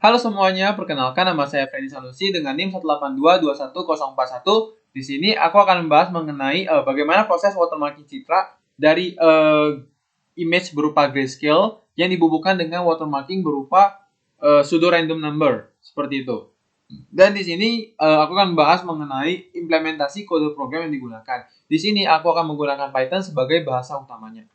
Halo semuanya, perkenalkan nama saya Feni Sanusi dengan NIM 182210141. Di sini aku akan membahas mengenai bagaimana proses watermarking citra dari image berupa grayscale yang dibubuhkan dengan watermarking berupa pseudo random number seperti itu. Dan di sini aku akan membahas mengenai implementasi kode program yang digunakan. Di sini aku akan menggunakan Python sebagai bahasa utamanya.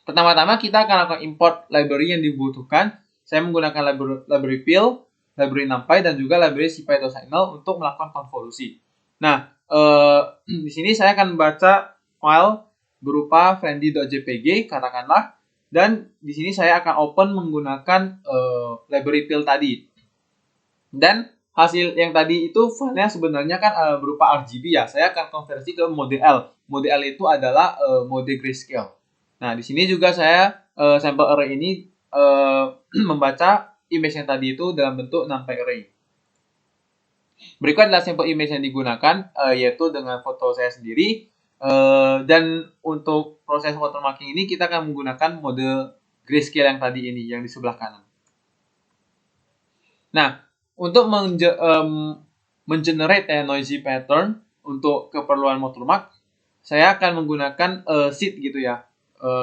Pertama-tama kita akan lakukan import library yang dibutuhkan. Saya menggunakan library pil, library numpy, dan juga library scpy.signal untuk melakukan konvolusi. Nah, di sini saya akan membaca file berupa friendly.jpg, katakanlah, dan di sini saya akan open menggunakan library pil tadi. Dan hasil yang tadi itu filenya sebenarnya kan berupa RGB ya. Saya akan konversi ke mode L. Mode L itu adalah mode grayscale. Nah, di sini juga saya sampel array ini membaca image yang tadi itu dalam bentuk numpy array. Berikut adalah sampel image yang digunakan, yaitu dengan foto saya sendiri. Dan untuk proses watermarking ini kita akan menggunakan mode grayscale yang tadi ini, yang di sebelah kanan. Nah, untuk mengenerate noisy pattern untuk keperluan watermark, saya akan menggunakan seed gitu ya.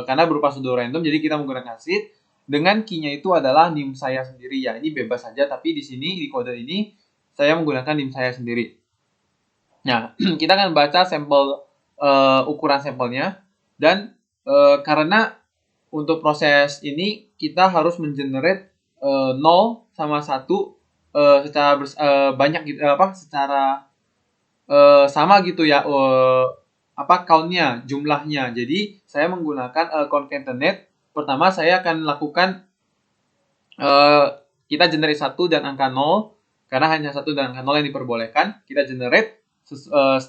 Karena berupa pseudo random, jadi kita menggunakan seed dengan key-nya itu adalah nim saya sendiri ya. Ini bebas saja, tapi di sini di kode ini saya menggunakan nim saya sendiri. Nah, kita akan baca sampel ukuran sampelnya, dan karena untuk proses ini kita harus mengenerate 0 sama 1 secara banyak gitu, secara sama gitu ya, count-nya, jumlahnya. Jadi saya menggunakan concatenate. Pertama saya akan lakukan kita generate 1 dan angka 0, karena hanya 1 dan angka 0 yang diperbolehkan. Kita generate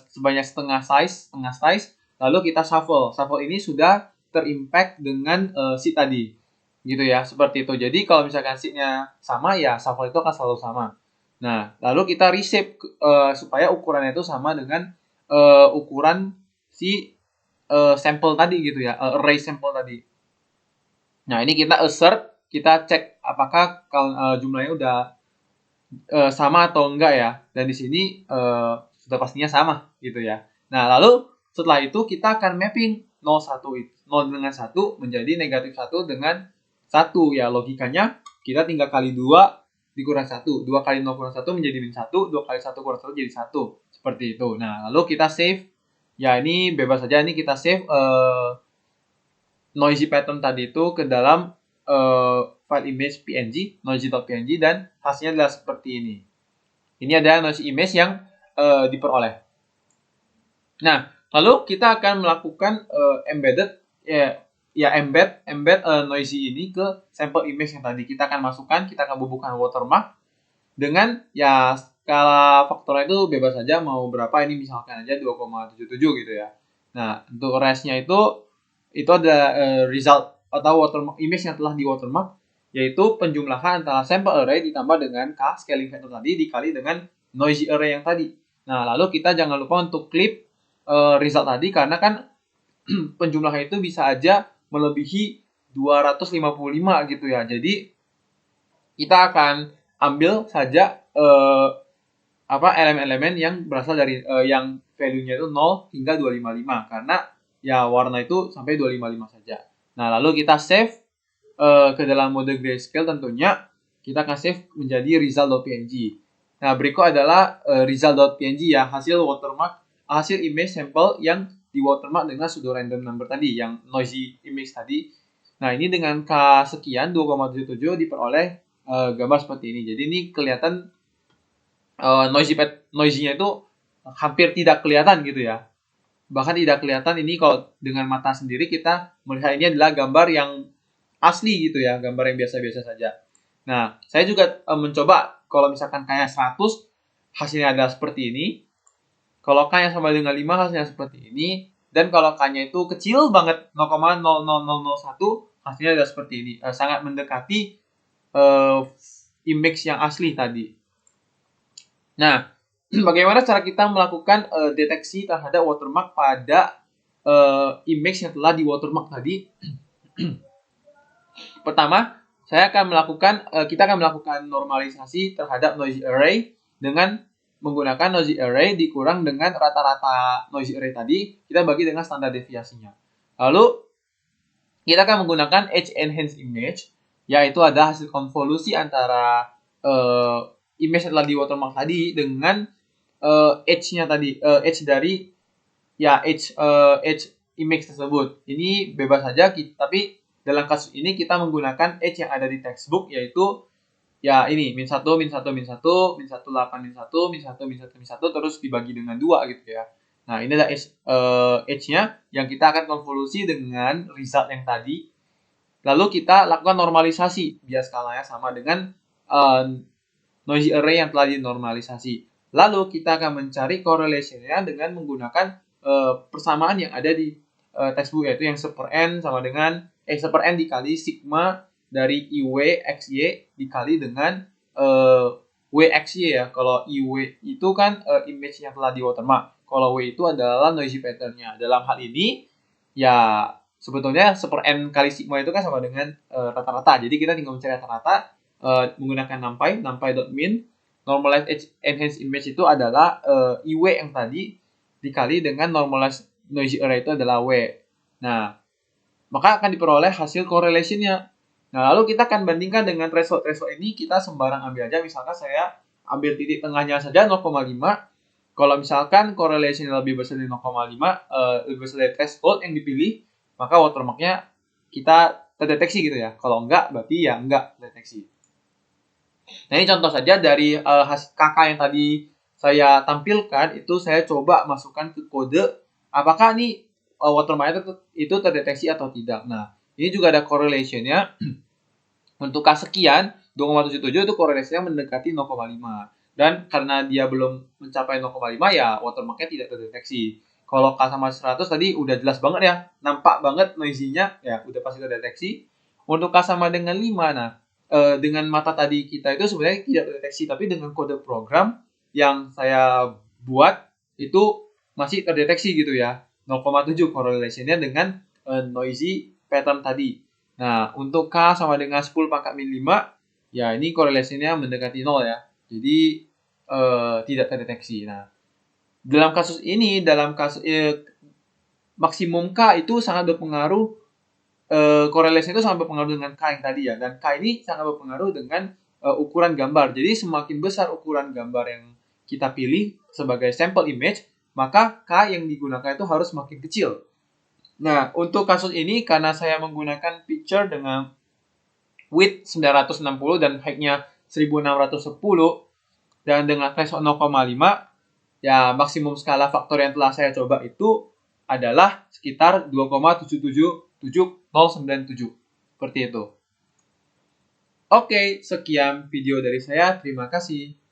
sebanyak setengah size, lalu kita shuffle. Shuffle ini sudah terimpact dengan seed tadi, gitu ya, seperti itu. Jadi kalau misalkan seed-nya sama, ya shuffle itu akan selalu sama. Nah, lalu kita reshape supaya ukurannya itu sama dengan ukuran si sampel tadi gitu ya, array sampel tadi. Nah, ini kita assert, kita cek apakah jumlahnya udah sama atau enggak ya. Dan di sini sudah pastinya sama gitu ya. Nah, lalu setelah itu kita akan mapping 0 dengan 1 menjadi negatif 1 dengan 1 ya. Logikanya kita tinggal kali 2 dikurang 1. 2 kali 0 kurang 1 menjadi min 1. 2 kali 1 kurang 1 jadi 1. Seperti itu. Nah, lalu kita save. Ya, ini bebas saja. Ini kita save noisy pattern tadi itu ke dalam file image png, noisy.png, dan hasilnya adalah seperti ini. Ini adalah noisy image yang diperoleh. Nah, lalu kita akan melakukan embed noisy ini ke sampel image yang tadi. Kita akan masukkan, kita akan bubuhkan watermark dengan ya skala faktornya itu bebas saja, mau berapa, ini misalkan aja 2,77 gitu ya. Nah, untuk rest-nya itu ada result atau watermark image yang telah di watermark, yaitu penjumlahan antara sampel array ditambah dengan k scaling factor tadi dikali dengan noisy array yang tadi. Nah, lalu kita jangan lupa untuk clip result tadi, karena kan penjumlahan itu bisa aja melebihi 255 gitu ya. Jadi kita akan ambil saja elemen-elemen yang berasal dari yang value-nya itu 0 hingga 255, karena ya warna itu sampai 255 saja. Nah, lalu kita save ke dalam mode grayscale tentunya. Kita akan save menjadi result.png. Nah, berikut adalah result.png ya, hasil image sampel yang di watermark dengan pseudo random number tadi, yang noisy image tadi. Nah, ini dengan K sekian 2,77 diperoleh gambar seperti ini. Jadi ini kelihatan noisy-nya itu hampir tidak kelihatan gitu ya. Bahkan tidak kelihatan. Ini kalau dengan mata sendiri kita melihat ini adalah gambar yang asli gitu ya, gambar yang biasa-biasa saja. Nah, saya juga mencoba kalau misalkan kayak 100 hasilnya adalah seperti ini. Kalau K-nya sama dengan 5 hasilnya seperti ini. Dan kalau K-nya itu kecil banget 0,00001 hasilnya adalah seperti ini. Sangat mendekati image yang asli tadi. Nah, bagaimana cara kita melakukan deteksi terhadap watermark pada image yang telah di watermark tadi? Pertama, kita akan melakukan normalisasi terhadap noisy array dengan menggunakan noisy array dikurang dengan rata-rata noisy array tadi, kita bagi dengan standar deviasinya. Lalu kita akan menggunakan edge enhanced image, yaitu ada hasil konvolusi antara image yang telah di watermark tadi dengan edge-nya tadi, edge dari edge image tersebut. Ini bebas saja, tapi dalam kasus ini kita menggunakan edge yang ada di textbook, yaitu ya ini min 1, min 1, min 1, min 1, 8, min 1, min 1, min 1, min 1, terus dibagi dengan 2 gitu ya. Nah, ini adalah edge-nya yang kita akan konvolusi dengan result yang tadi. Lalu kita lakukan normalisasi biar skalanya sama dengan noisy array yang telah dinormalisasi. Lalu kita akan mencari correlation-nya dengan menggunakan persamaan yang ada di textbook, yaitu yang 1/n sama dengan 1/n dikali sigma dari IW XY dikali dengan WXY ya. Kalau IW itu kan image yang telah di watermark. Kalau W itu adalah noisy pattern-nya. Dalam hal ini ya sebetulnya 1/n kali sigma itu kan sama dengan rata-rata. Jadi kita tinggal mencari rata-rata menggunakan numpy.min. Normalized edge enhanced image itu adalah IW yang tadi dikali dengan normalized noisy array itu adalah W. Nah, maka akan diperoleh hasil correlation-nya. Nah, lalu kita akan bandingkan dengan threshold. Threshold ini kita sembarang ambil aja. Misalkan saya ambil titik tengahnya saja 0,5. Kalau misalkan correlation lebih besar dari 0,5, lebih besar dari threshold yang dipilih, maka watermark-nya kita terdeteksi gitu ya. Kalau enggak, berarti ya enggak terdeteksi. Nah, ini contoh saja dari hasil kakak yang tadi saya tampilkan, itu saya coba masukkan ke kode apakah nih watermark itu terdeteksi atau tidak. Nah, ini juga ada correlation-nya. Untuk K sekian, 2,77 itu correlation-nya mendekati 0,5. Dan karena dia belum mencapai 0,5 ya watermark-nya tidak terdeteksi. Kalau K sama 100 tadi udah jelas banget ya, nampak banget noisy-nya, ya udah pasti terdeteksi. Untuk K sama dengan 5, nah dengan mata tadi kita itu sebenarnya tidak terdeteksi, tapi dengan kode program yang saya buat itu masih terdeteksi gitu ya. 0,7 correlation-nya dengan noisy pattern tadi. Nah, untuk K sama dengan 10 pangkat min 5, ya ini correlation-nya mendekati 0 ya. Jadi tidak terdeteksi. Nah, dalam kasus ini, maksimum K itu sangat berpengaruh, korelasi itu sangat berpengaruh dengan K yang tadi ya. Dan K ini sangat berpengaruh dengan ukuran gambar. Jadi semakin besar ukuran gambar yang kita pilih sebagai sampel image, maka K yang digunakan itu harus semakin kecil. Nah, untuk kasus ini karena saya menggunakan picture dengan width 960 dan height-nya 1610 dan dengan threshold 0,5, ya maksimum skala faktor yang telah saya coba itu adalah sekitar 2,777097. Seperti itu. Oke, sekian video dari saya. Terima kasih.